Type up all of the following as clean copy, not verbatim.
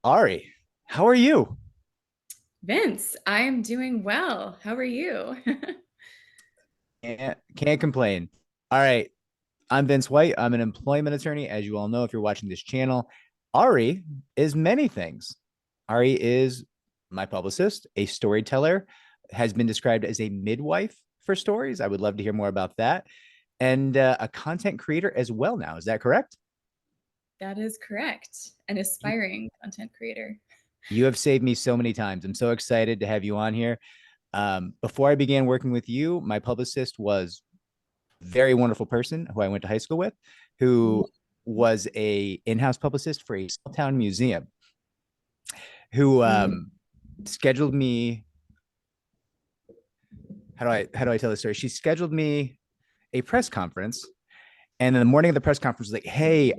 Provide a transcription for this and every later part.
Ari, how are you? Vince, I am doing well. How are you? Can't complain. All right. I'm Vince White. I'm an employment attorney, as you all know if you're watching this channel. Ari is many things. Ari is my publicist, a storyteller, has been described as a midwife for stories. I would love to hear more about that. And a content creator as well now. Is that correct? That is correct. An You, aspiring content creator. you have saved me so many times. I'm so excited to have you on here. Before I began working with you, my publicist was very wonderful person who I went to high school with, who was a in-house publicist for a small town museum, who Mm. scheduled me. How do I tell the story? She scheduled me a press conference, and then the morning of the press conference was like, "Hey,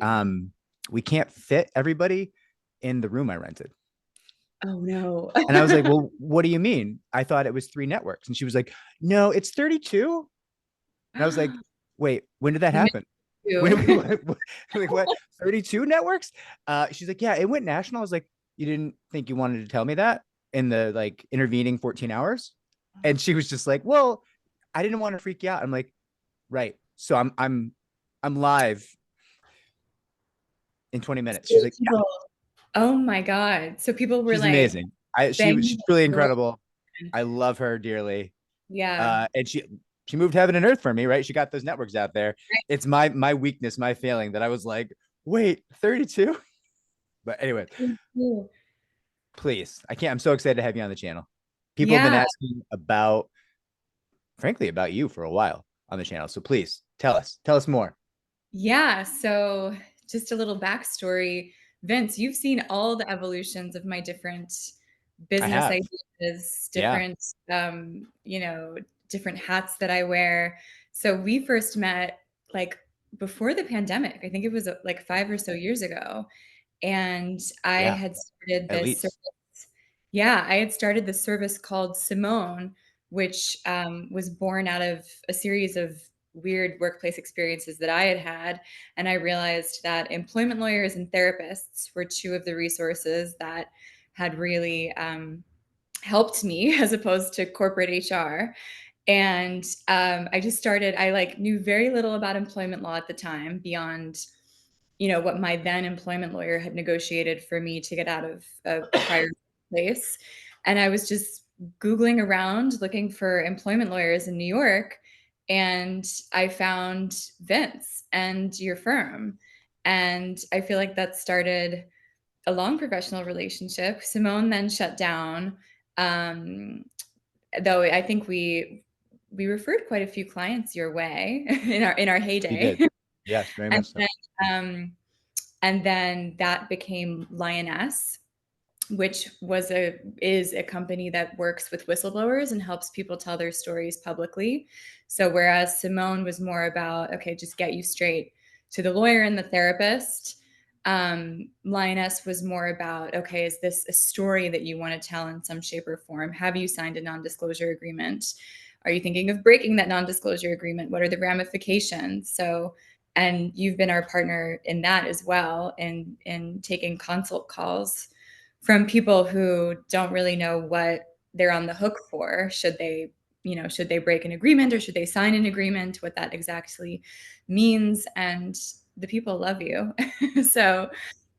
we can't fit everybody in the room I rented." Oh no. And I was like, "Well, what do you mean? I thought it was three networks." And she was like, "No, it's 32." And I was like, "Wait, when did that Me happen?" too. When, like what 32 networks? She's like, yeah, it went national. I was like, you didn't think you wanted to tell me that in the like intervening 14 hours? And she was just like, well, I didn't want to freak you out. I'm like, right. So I'm live in 20 minutes. She's like, yeah, Oh my God. So people were she's like amazing. She's banging truly the door. incredible. I love her dearly. Yeah. And she moved heaven and earth for me, right? She got those networks out there. It's my weakness, my failing that I was like, wait, 32? But anyway, Cool. please. I can't. I'm so excited to have you on the channel. People have been Yeah. asking about, frankly, about you for a while on the channel. So please tell us more. Yeah. So just a little backstory. Vince, you've seen all the evolutions of my different I business have. ideas, Yeah. different different hats that I wear. So we first met like before the pandemic. I think it was like 5 or so years ago. And I Yeah. had started At this least. service. Yeah, I had started this service called Simone, which was born out of a series of weird workplace experiences that I had had. And I realized that employment lawyers and therapists were two of the resources that had really helped me as opposed to corporate HR. And I just started, I like knew very little about employment law at the time beyond what my then employment lawyer had negotiated for me to get out of a prior place. And I was just Googling around looking for employment lawyers in New York. And I found Vince and your firm. And I feel like that started a long professional relationship. Simone then shut down. Um, though I think we referred quite a few clients your way in our We heyday. did. Yes, very And much so. then that became Lioness, which is a company that works with whistleblowers and helps people tell their stories publicly. So whereas Simone was more about, okay, just get you straight to the lawyer and the therapist, Lioness was more about, okay, is this a story that you want to tell in some shape or form? Have you signed a non-disclosure agreement? Are you thinking of breaking that non-disclosure agreement? What are the ramifications? So, and you've been our partner in that as well, in taking consult calls from people who don't really know what they're on the hook for. Should they break an agreement or should they sign an agreement, what that exactly means. And the people love you. so,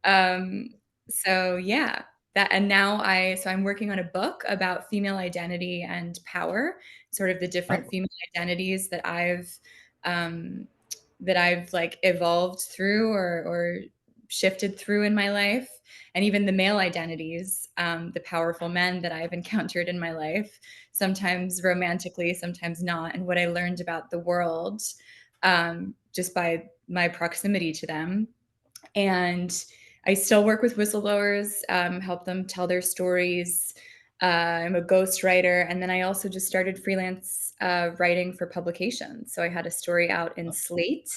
um, so yeah, that, and now I'm working on a book about female identity and power, sort of the different Oh, female identities um, that I've like evolved through or shifted through in my life, and even the male identities, the powerful men that I've encountered in my life, sometimes romantically, sometimes not, and what I learned about the world just by my proximity to them. And I still work with whistleblowers, help them tell their stories. I'm a ghostwriter, and then I also just started freelance writing for publications. So I had a story out in oh, Slate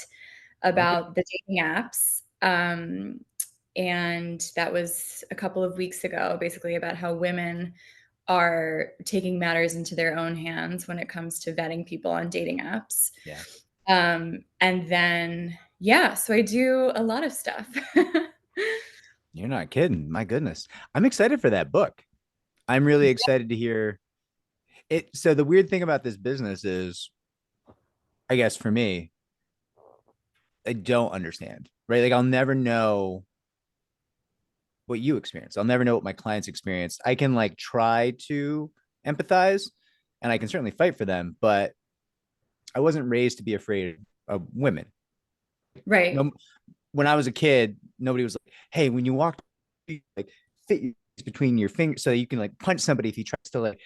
okay. about the dating apps. And that was a couple of weeks ago, basically about how women are taking matters into their own hands when it comes to vetting people on dating apps. Yeah. And then, yeah, so I do a lot of stuff. You're not kidding. My goodness. I'm excited for that book. I'm really excited to hear it. So the weird thing about this business is, I guess for me, I don't understand, right? Like I'll never know what you experience. I'll never know what my clients experienced. I can like try to empathize and I can certainly fight for them, but I wasn't raised to be afraid of women. Right. No, when I was a kid, nobody was like, "Hey, when you walk, like fit between your fingers so you can like punch somebody if he tries to like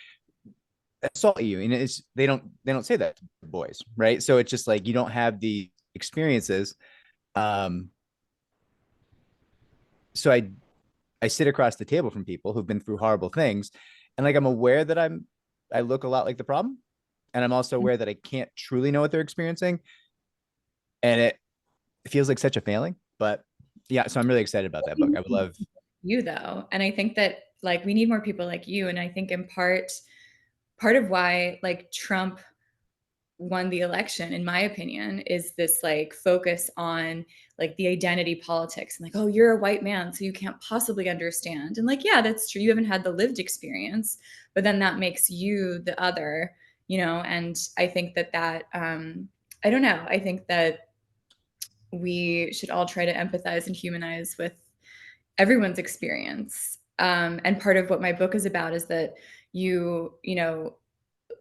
assault you." And it's they don't say that to boys, right? So it's just like you don't have the experiences. Um, so I sit across the table from people who've been through horrible things, and like I'm aware that I look a lot like the problem, and I'm also aware that I can't truly know what they're experiencing, and it feels like such a failing. But yeah, so I'm really excited about that book. I would love. You though, and I think that like we need more people like you, and I think in part of why like Trump won the election, in my opinion, is this like focus on like the identity politics and like, oh, you're a white man, so you can't possibly understand. And like, yeah, that's true. You haven't had the lived experience, but then that makes you the other, you know. And I think that I don't know. I think that we should all try to empathize and humanize with everyone's experience. And part of what my book is about is that you know,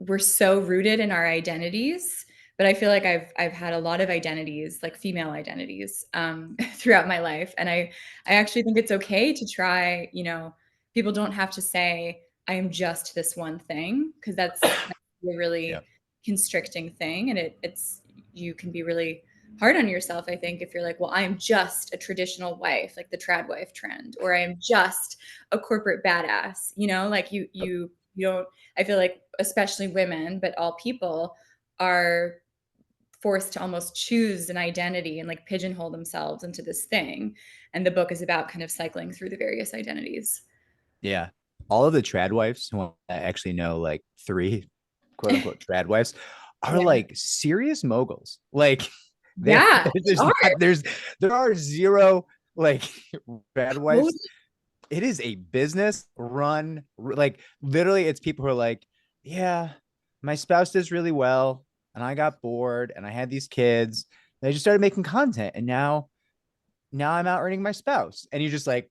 we're so rooted in our identities, but I feel like I've had a lot of identities, like female identities, throughout my life, and I actually think it's okay to try. You know, people don't have to say I am just this one thing because that's a Yeah, really constricting thing, and it's you can be really hard on yourself. I think if you're like, well, I am just a traditional wife, like the trad wife trend, or I am just a corporate badass. You know, like you don't. I feel like especially women, but all people are forced to almost choose an identity and like pigeonhole themselves into this thing. And the book is about kind of cycling through the various identities. yeah. All of the trad wives who I actually know, like three quote unquote trad wives, are Yeah. like serious moguls. Like they Yeah. there's not there are zero like trad Totally. wives. It is a business run. Like literally, it's people who are like, yeah, my spouse does really well, and I got bored, and I had these kids. And I just started making content, and now I'm out earning my spouse, and you're just like,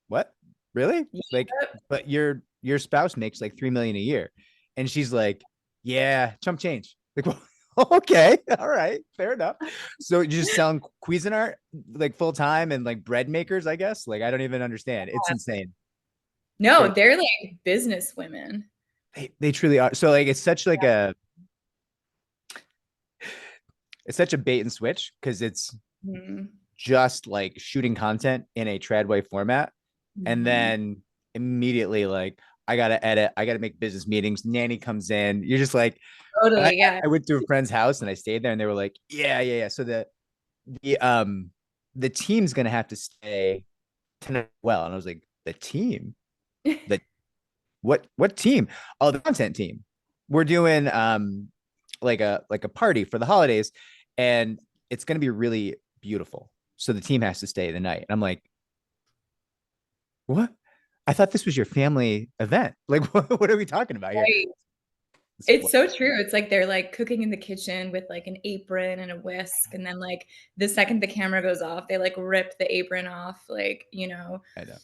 what? Really? Like, but your spouse makes like 3 million a year, and she's like, yeah, chump change. Like, well, okay, all right, fair enough. So you're just selling Cuisinart like full time and like bread makers, I guess. Like, I don't even understand. It's insane. No, But they're like business women. they truly are. So like, it's such a bait and switch because it's Mhm. just like shooting content in a tradway format, and Mhm. then immediately like I gotta edit, I gotta make business meetings. Nanny comes in. You're just like, and Totally. Yeah. I went to a friend's house and I stayed there, and they were like, yeah, yeah, yeah. So the um the team's gonna have to stay tonight. Well, and I was like, the team, the what team? Oh, the content team. We're doing like a party for the holidays, and it's gonna be really beautiful. So the team has to stay the night. And I'm like, what? I thought this was your family event. Like, what are we talking about here? Right. It's so true. It's like they're like cooking in the kitchen with like an apron and a whisk. And then like the second the camera goes off, they like rip the apron off, like, you know, I know.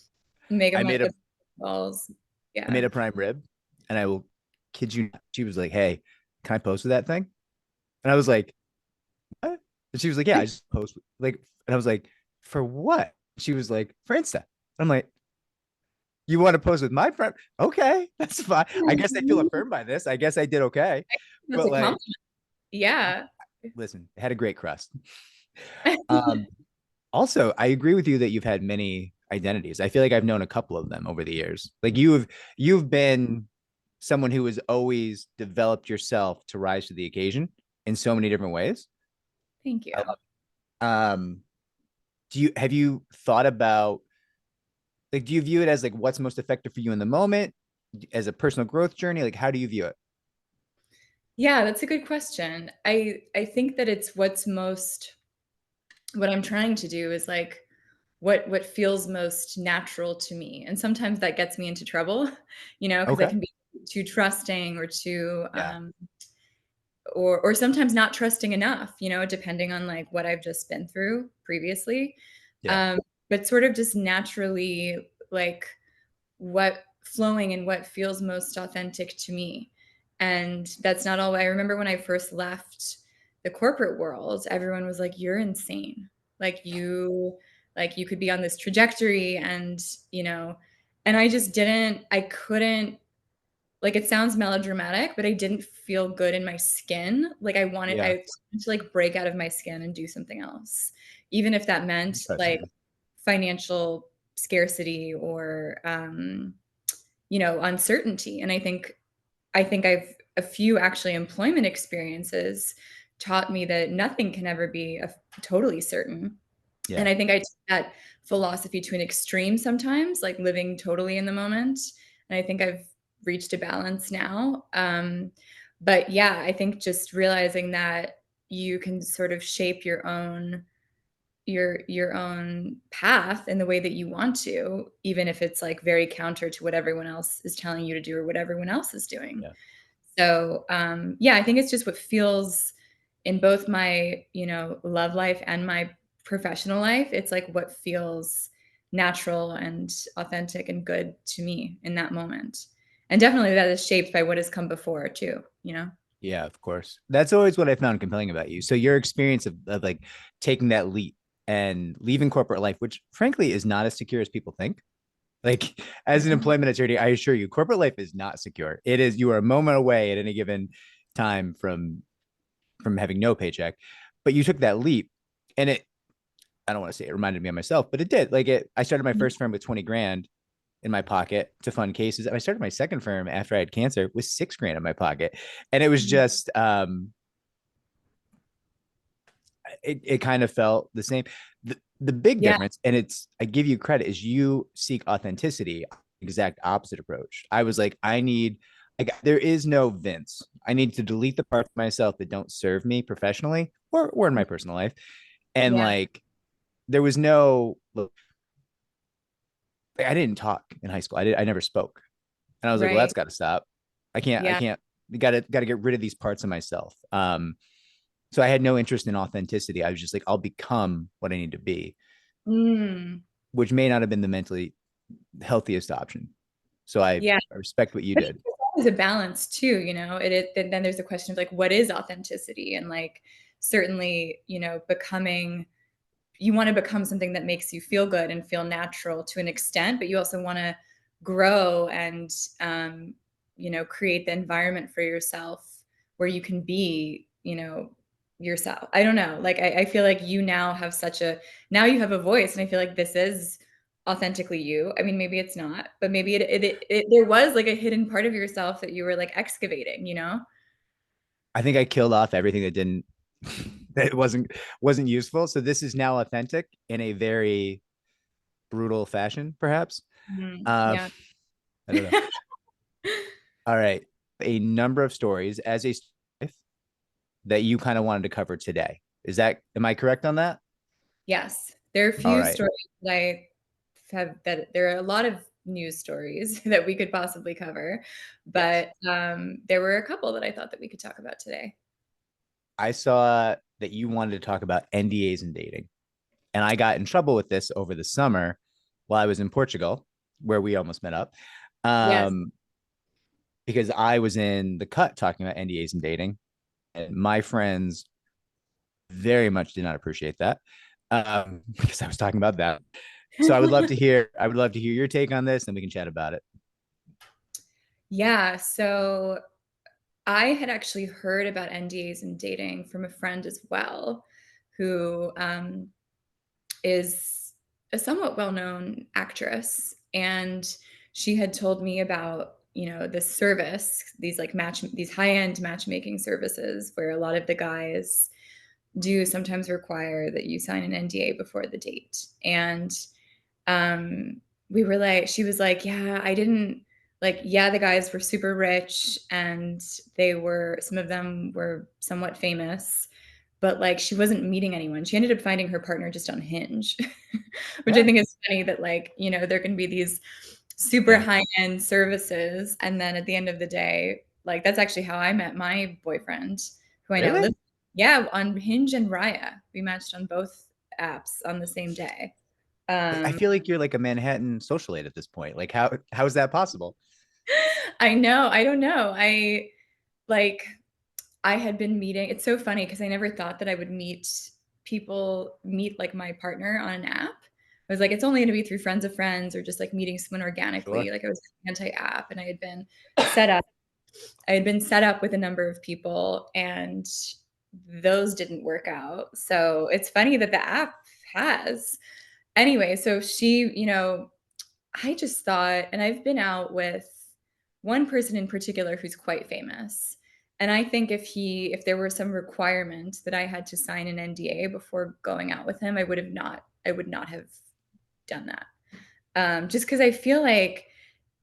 make I them made like a the balls. I Yeah. made a prime rib, and I will kid you not, she was like, "Hey, can I post with that thing?" And I was like, "What?" And she was like, "Yeah, I just post like." And I was like, "For what?" She was like, "For Insta." I'm like, "You want to post with my prime? Okay, that's fine. I guess I feel affirmed by this. I guess I did okay." That's But a like, compliment. Yeah. listen, it had a great crust. Um, Also, I agree with you that you've had many identities. I feel like I've known a couple of them over the years. Like you've been someone who has always developed yourself to rise to the occasion in so many different ways. Thank you. I love it. Do you have you thought about like do you view it as like what's most effective for you in the moment as a personal growth journey? Like how do you view it? Yeah, that's a good question. I think that it's what I'm trying to do is like what feels most natural to me. And sometimes that gets me into trouble, because I Okay. can be too trusting or too Yeah. or sometimes not trusting enough, depending on like what I've just been through previously. Yeah. Um, but sort of just naturally like what flowing and what feels most authentic to me. And that's not all. I remember when I first left the corporate world, everyone was like, "You're insane. Like you could be on this trajectory." And I just didn't, I couldn't, like, it sounds melodramatic, but I didn't feel good in my skin. Like Yeah. I wanted to like break out of my skin and do something else, even if that meant like Interesting. financial scarcity or uncertainty. And I think I've a few actually employment experiences taught me that nothing can ever be totally certain. And Yeah. I think I took that philosophy to an extreme sometimes, like living totally in the moment. And I think I've reached a balance now. But yeah, I think just realizing that you can sort of shape your own path in the way that you want to, even if it's like very counter to what everyone else is telling you to do or what everyone else is doing. Yeah. So yeah, I think it's just what feels in both my love life and my professional life. It's like what feels natural and authentic and good to me in that moment. And definitely that is shaped by what has come before too. Yeah, of course. That's always what I found compelling about you. So your experience of like taking that leap and leaving corporate life, which frankly is not as secure as people think. Like as an Mhm. employment attorney, I assure you, corporate life is not secure. It is, you are a moment away at any given time from having no paycheck. But you took that leap and I don't want to say it reminded me of myself, but it did. Like I started my first firm with 20 grand in my pocket to fund cases. And I started my second firm after I had cancer with 6 grand in my pocket. And it was Mhm. just it kind of felt the same. The big Yeah, difference, and it's I give you credit, is you seek authenticity, exact opposite approach. I was like, there is no Vince. I need to delete the parts of myself that don't serve me professionally or in my personal life. And yeah, like there was no look, I didn't talk in high school. I never spoke. And I was like, well, right. that's got to stop. I Yeah. can't, got to get rid of these parts of myself. So I had no interest in authenticity. I was just like, I'll become what I need to be, Mm. which may not have been the mentally healthiest option. So Yeah. I respect what you I think did. there's always a balance too. Then there's a question of like, what is authenticity? And like, certainly, you want to become something that makes you feel good and feel natural to an extent, but you also want to grow and, create the environment for yourself where you can be, yourself. I don't know. Like, I feel like now you have a voice, and I feel like this is authentically you. I mean, maybe it's not, but maybe there was like a hidden part of yourself that you were like excavating. I think I killed off everything that didn't that wasn't useful. So this is now authentic in a very brutal fashion, perhaps. Um, Yeah. I don't know. All right. A number of stories as a that you kind of wanted to cover today. Am I correct on that? Yes, there are a All few right. stories that there are a lot of news stories that we could possibly cover, Yes. but there were a couple that I thought that we could talk about today. I saw that you wanted to talk about NDAs and dating. And I got in trouble with this over the summer while I was in Portugal, where we almost met up. Yes. Um, because I was in the cut talking about NDAs and dating. And my friends very much did not appreciate that. Because I was talking about that. So I would love to hear your take on this and we can chat about it. Yeah, so I had actually heard about NDAs and dating from a friend as well, who is a somewhat well-known actress, and she had told me about this service, these high-end matchmaking services where a lot of the guys do sometimes require that you sign an NDA before the date. And um she was like, yeah, I didn't like, yeah, the guys were super rich and some of them were somewhat famous, but like she wasn't meeting anyone. She ended up finding her partner just on Hinge, which I Yeah. think is funny that like, you know, there can be these super Yeah. high-end services and then at the end of the day, like that's actually how I met my boyfriend who I now Really? live. Yeah, on Hinge and Raya. We matched on both apps on the same day. I Um feel like you're like a Manhattan socialite at this point. Like how is that possible? I know, I don't know. Like I had been meeting, it's so funny because I never thought that I would meet like my partner on an app. I was like, it's only going to be through friends of friends or just like meeting someone organically. Sure. Like I was anti-app and I had been set up. I had been set up with a number of people and those didn't work out. So it's funny that the app has. Anyway, so she, you know, I just thought, and I've been out with one person in particular who's quite famous. And I think if there were some requirement that I had to sign an NDA before going out with him, I would not have done that. Just because I feel like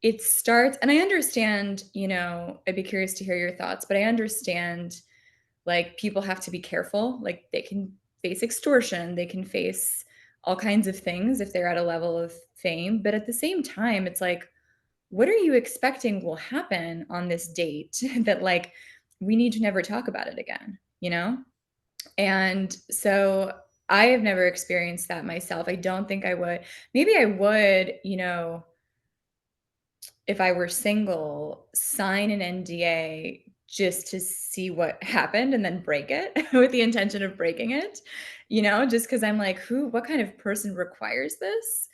it starts, and I understand, you know, I'd be curious to hear your thoughts, but I understand like people have to be careful. Like they can face extortion, they can face all kinds of things if they're at a level of fame. But at the same time, it's like, what are you expecting will happen on this date that like we need to never talk about it again, you know? And so I have never experienced that myself. I don't think I would. Maybe I would, you know, if I were single, sign an NDA just to see what happened and then break it with the intention of breaking it, you know, just because I'm like, what kind of person requires this?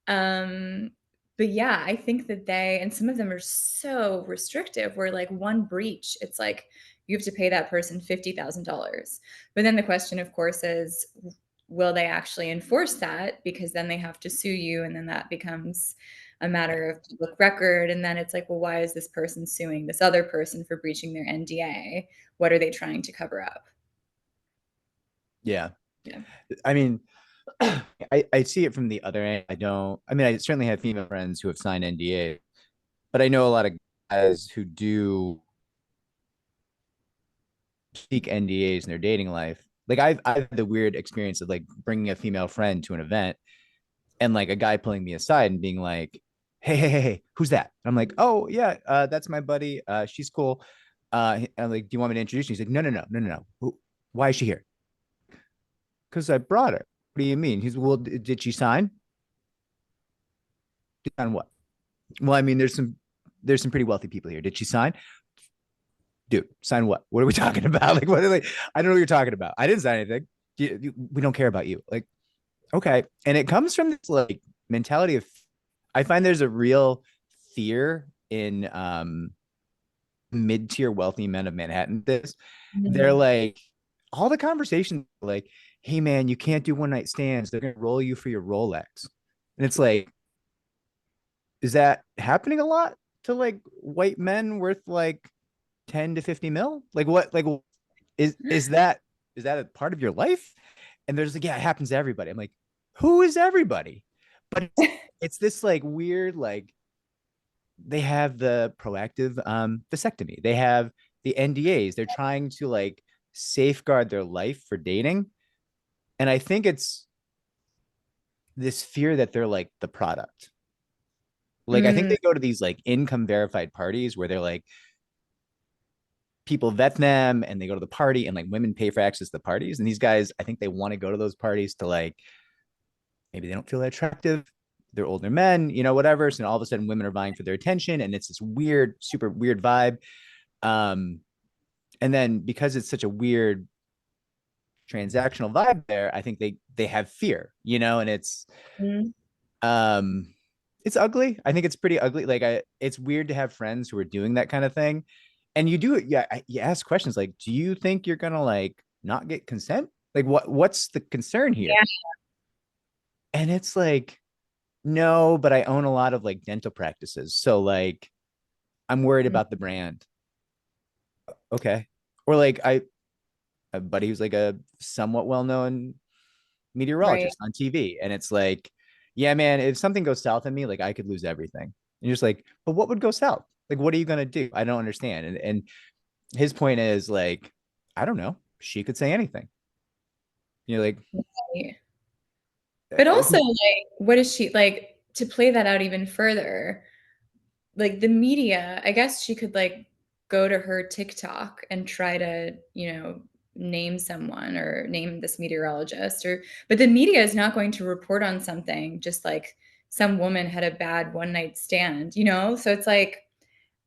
Um, but yeah, I think that and some of them are so restrictive where like one breach, it's like you have to pay that person $50,000. But then the question, of course, is will they actually enforce that? Because then they have to sue you and then that becomes a matter of public record. And then it's like, well, why is this person suing this other person for breaching their NDA? What are they trying to cover up? Yeah. Yeah. I mean, I see it from the other end. I mean, I certainly have female friends who have signed NDA, but I know a lot of guys who do seek NDAs in their dating life. Like I've had the weird experience of like bringing a female friend to an event and like a guy pulling me aside and being like, hey, who's that? And I'm like, oh yeah, that's my buddy. She's cool. I'm like, do you want me to introduce you? He's like, no. Why is she here? Because I brought her. What do you mean? He's well, did she sign? On what? Well, I mean, there's some pretty wealthy people here. Did she sign? Dude, sign what? What are we talking about? Like, what are they? I don't know what you're talking about. I didn't sign anything. We don't care about you. Like, okay. And it comes from this like mentality of, I find there's a real fear in mid-tier wealthy men of Manhattan. They're Mhm. like, all the conversations like, hey man, you can't do one night stands. They're gonna roll you for your Rolex. And it's like, is that happening a lot to like white men worth like 10 to 50 mil? Like what is that a part of your life? And there's like, yeah, it happens to everybody. I'm like, who is everybody? But it's this like weird, like they have the proactive vasectomy, they have the NDAs, they're trying to like safeguard their life for dating. And I think it's this fear that they're like the product. Like I think Mm, they go to these like income verified parties where they're like, people vet them and they go to the party and like women pay for access to the parties. And these guys, I think they want to go to those parties to like, maybe they don't feel that attractive. They're older men, you know, whatever. So all of a sudden women are vying for their attention and it's this weird, super weird vibe. Um, and then because it's such a weird transactional vibe there, I think they have fear, you know, and mm, um it's ugly. I think it's pretty ugly. Like it's weird to have friends who are doing that kind of thing. And you do it, yeah, you ask questions like, do you think you're gonna like not get consent? Like what's the concern here? yeah. And it's like, no, but I own a lot of like dental practices. So like I'm worried Mm, about the brand. Okay. Or like a buddy who's like a somewhat well-known right. meteorologist on TV. And it's like, yeah, man, if something goes south on me, like I could lose everything. And you're just like, but what would go south? Like, what are you gonna do? I don't understand. And his point is like, I don't know. She could say anything. You're like, Right. But also, who like, what is she like to play that out even further? Like the media, I guess she could like go to her TikTok and try to, name someone or name this meteorologist or but the media is not going to report on something just like some woman had a bad one night stand, you know? So it's like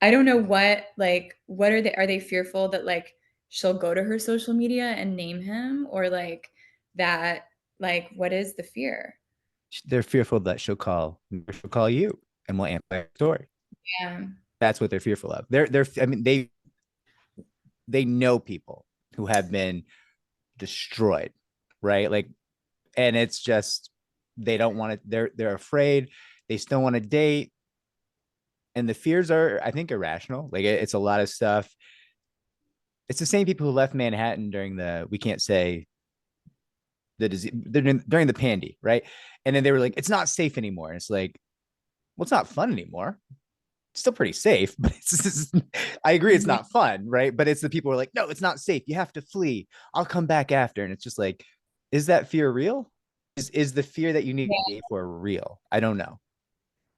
I don't know what are they fearful that like she'll go to her social media and name him or like that like what is the fear? they're fearful that she'll call you and will amplify your story. Yeah. That's what they're fearful of. I mean, they know people who have been destroyed, right? Like, and it's just they don't want to. They're afraid. They still want to date, and the fears are, I think, irrational. Like, it's a lot of stuff. It's the same people who left Manhattan during the we can't say the disease during the pandy, right? And then they were like, it's not safe anymore. And it's like, well, it's not fun anymore. It's still pretty safe, but I agree it's Yeah. not fun, right? But it's the people who are like, no, it's not safe. You have to flee. I'll come back after. And it's just like, is that fear real? Is the fear that you need to date for real? I don't know.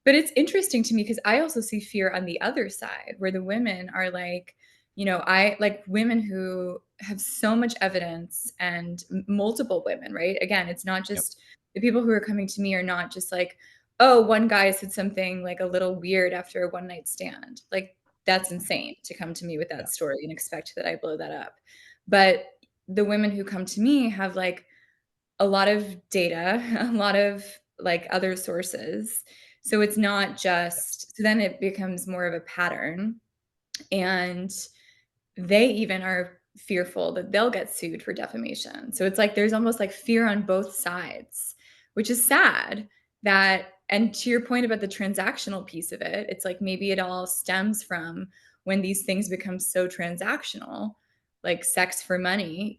But it's interesting to me because I also see fear on the other side where the women are like, I like women who have so much evidence and multiple women, right? Again, it's not Yep. just the people who are coming to me are not just like, oh, one guy said something like a little weird after a one night stand. Like, that's insane to come to me with Yeah. that story and expect that I blow that up. But the women who come to me have like a lot of data, a lot of like other sources. So it's not just, so then it becomes more of a pattern. And they even are fearful that they'll get sued for defamation. So it's like there's almost like fear on both sides, which is sad that, and to your point about the transactional piece of it, it's like maybe it all stems from when these things become so transactional, like sex for money,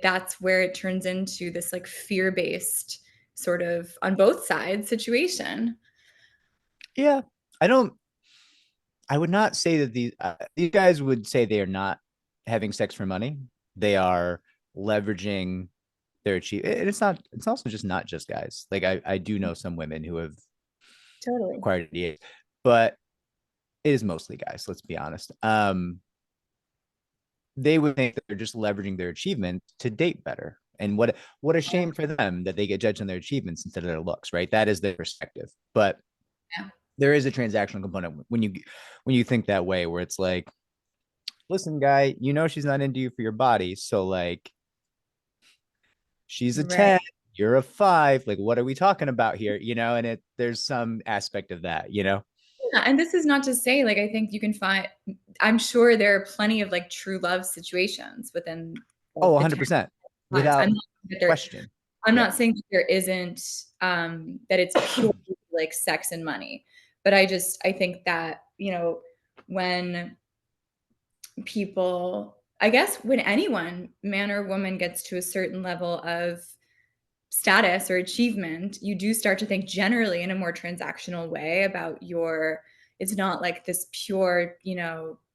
that's where it turns into this like fear-based sort of on both sides situation. Yeah. I don't, I would not say that these guys would say they are not having sex for money. They are leveraging their achievement. And it's also just not just guys. Like, I do know some women who have Totally. acquired NDAs, but it is mostly guys. Let's be honest. They would think that they're just leveraging their achievement to date better. And what a Yeah. shame for them that they get judged on their achievements instead of their looks, right? That is their perspective. But Yeah. there is a transactional component when you think that way, where it's like, listen, guy, she's not into you for your body, so like she's a Right. 10, you're a 5. Like, what are we talking about here? And there's some aspect of that. Yeah, and this is not to say like I think you can find I'm sure there are plenty of like true love situations within Oh, like the 100%, lives. without There question. I'm Yeah. not saying that there isn't that it's purely like sex and money. But I think that, when people I guess when anyone, man or woman, gets to a certain level of status or achievement, you do start to think generally in a more transactional way about it's not like this pure,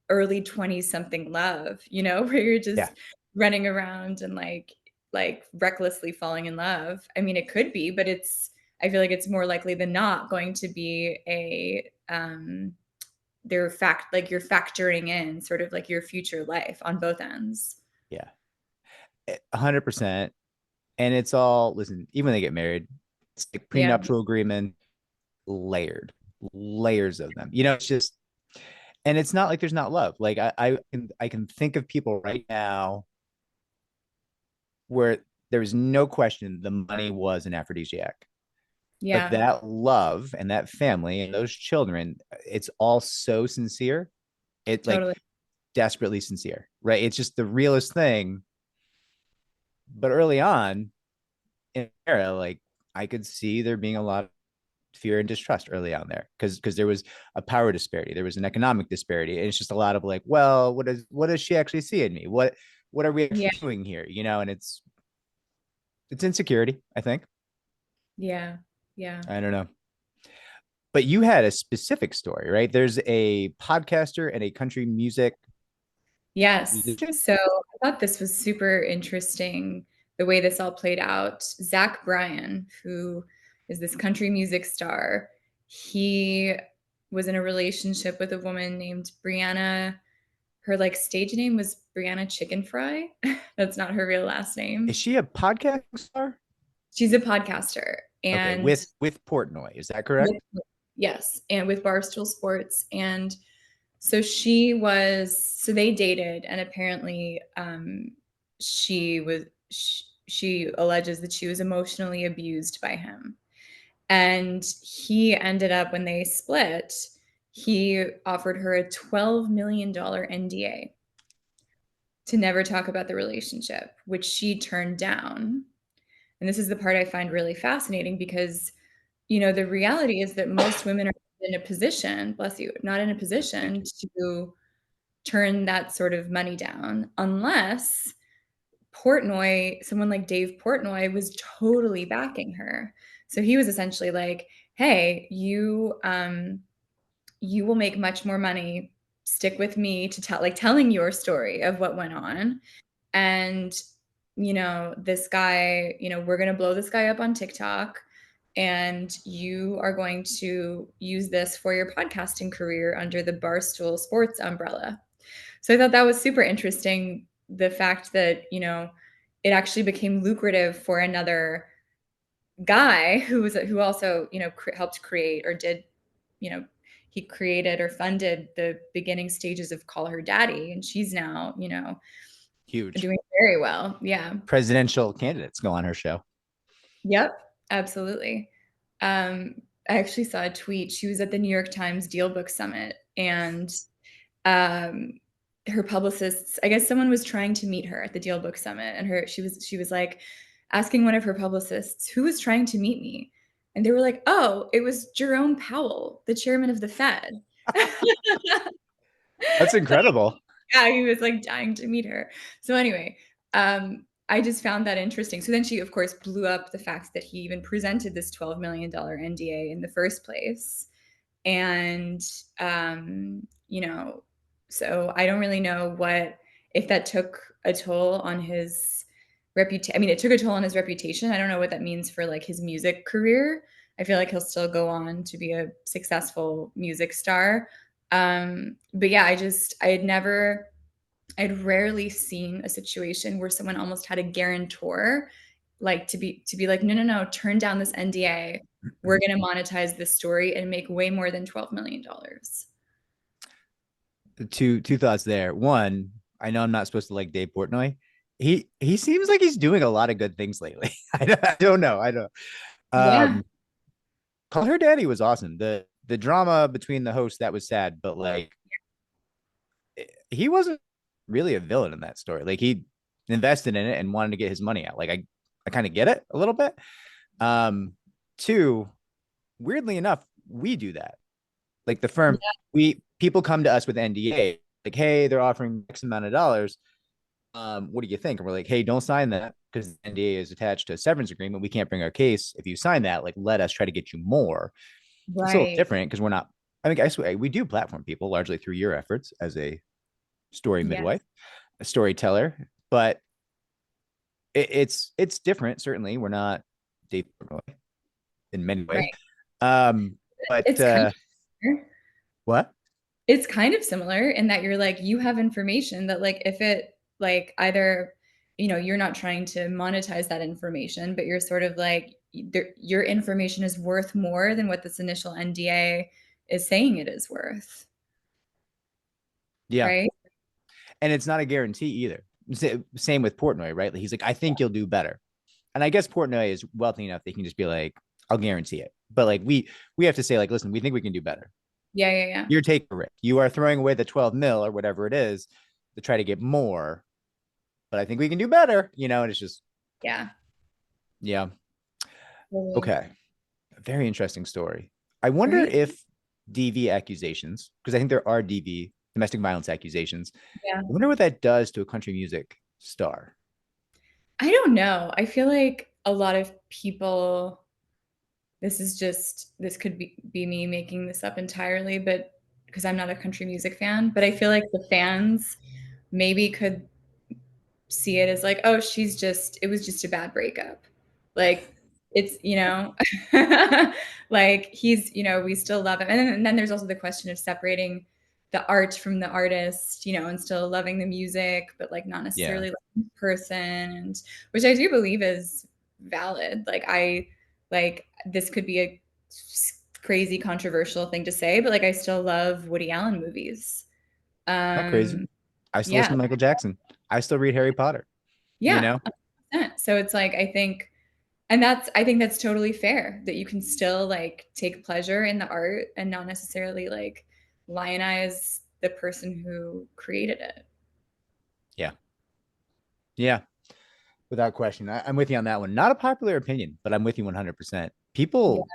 early 20s something love, where you're Yeah. just running around and like recklessly falling in love. I mean, it could be, but I feel like it's more likely than not going to be a like you're factoring in sort of like your future life on both ends. Yeah. 100%. And it's all, listen, even when they get married, it's like Yeah. prenuptial agreement, layered layers of them. It's just, and it's not like there's not love. Like, I can think of people right now where there was no question the money was an aphrodisiac, but Yeah. that love and that family and those children, it's all so sincere. It's like Totally. desperately sincere, right? It's just the realest thing. But early on in the era, like, I could see there being a lot of fear and distrust early on there, because there was a power disparity, there was an economic disparity, and it's just a lot of like, well, what does she actually see in me? What are we Yeah. actually doing here? And it's insecurity, I think. Yeah. Yeah. I don't know. But you had a specific story, right? There's a podcaster and a country music Yes. musician. So I thought this was super interesting the way this all played out, Zach Bryan, who is this country music star, he was in a relationship with a woman named Brianna. Her like stage name was Brianna Chicken Fry. That's not her real last name. Is she a podcast star? She's a podcaster, Okay, and with Portnoy, is that correct? with, yes, and with Barstool Sports. And so she was, so they dated, and apparently she was, she alleges that she was emotionally abused by him. And he ended up, when they split, he offered her a $12 million NDA to never talk about the relationship, which she turned down. And this is the part I find really fascinating because, you know, the reality is that most women are in a position, bless you, not in a position to turn that sort of money down unless Portnoy, someone like Dave Portnoy, was totally backing her. So he was essentially like, hey, you will make much more money. Stick with me to tell, like, telling your story of what went on. And, you know, this guy, you know, we're going to blow this guy up on TikTok, and you are going to use this for your podcasting career under the Barstool Sports umbrella. So I thought that was super interesting. The fact that, you know, it actually became lucrative for another guy who also, you know, helped create or did, you know, he created or funded the beginning stages of Call Her Daddy, and she's now, you know, Huge. doing very well. Yeah. Presidential candidates go on her show. Yep. Absolutely. I actually saw a tweet. She was at the New York Times Deal Book Summit, and um, her publicists, I guess someone was trying to meet her at the Deal Book Summit, and she was like asking one of her publicists, who was trying to meet me? And they were like, oh, it was Jerome Powell, the chairman of the Fed. That's incredible. Yeah, he was like dying to meet her. So anyway, I just found that interesting. So then she, of course, blew up the fact that he even presented this $12 million NDA in the first place. And, you know, so I don't really know if that took a toll on his reputation. I mean, it took a toll on his reputation. I don't know what that means for like his music career. I feel like he'll still go on to be a successful music star. But yeah, I'd rarely seen a situation where someone almost had a guarantor, like to be like, no, no, no, turn down this NDA. We're going to monetize this story and make way more than $12 million. Two thoughts there. One, I know I'm not supposed to like Dave Portnoy. He seems like he's doing a lot of good things lately. I don't know. I don't. Yeah. Call Her Daddy was awesome. The drama between the hosts, that was sad, but like he wasn't really a villain in that story. Like he invested in it and wanted to get his money out. Like I kind of get it a little bit. Two, weirdly enough, we do that. Like the firm, people come to us with NDA, like, hey, they're offering X amount of dollars. What do you think? And we're like, hey, don't sign that because NDA is attached to a severance agreement. We can't bring our case. If you sign that, like, let us try to get you more. It's a little Right. different because we're not. I mean, I swear we do platform people largely through your efforts as a story Yeah. midwife, a storyteller, but it's different. Certainly, we're not Dave Portnoy in many ways. Right. But It's kind of similar. what? It's kind of similar in that you're like, you have information that like if it like either, you know, you're not trying to monetize that information, but you're sort of like your information is worth more than what this initial NDA is saying it is worth. Yeah, Right. and it's not a guarantee either. Same with Portnoy, right? He's like, I think you'll do better, and I guess Portnoy is wealthy enough they can just be like, I'll guarantee it. But like we have to say like, listen, we think we can do better. Yeah. Yeah. Yeah. You're taking a risk. You are throwing away the 12 mil or whatever it is to try to get more, but I think we can do better, and it's just, Yeah. yeah. Totally. Okay. Very interesting story. I wonder Right. if DV accusations, because I think there are DV, domestic violence accusations. Yeah. I wonder what that does to a country music star. I don't know. I feel like a lot of people, this could be me making this up entirely, but because I'm not a country music fan, but I feel like the fans maybe could see it as like, oh, it was just a bad breakup. Like it's, like he's, we still love him. And then there's also the question of separating the art from the artist, and still loving the music, but like not necessarily like the person, and which I do believe is valid. Like this could be a crazy controversial thing to say, but like I still love Woody Allen movies. Not crazy. I still listen Yeah, to Michael Jackson. I still read Harry Potter. You yeah. know? 100%. So it's like I think that's totally fair that you can still like take pleasure in the art and not necessarily like lionize the person who created it. Yeah. Yeah. Without question. I'm with you on that one. Not a popular opinion, but I'm with you 100%. Yeah. People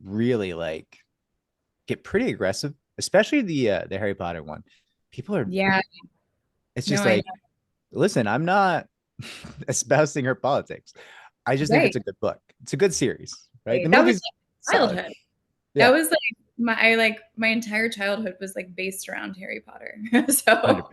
really like get pretty aggressive, especially the Harry Potter one. People are, Yeah. it's No, just I like, know. listen, I'm not espousing her politics. I just think Right. it's a good book. It's a good series, right? The That was movie's like solid. childhood. That Yeah. was like my entire childhood was like based around Harry Potter. So 100%.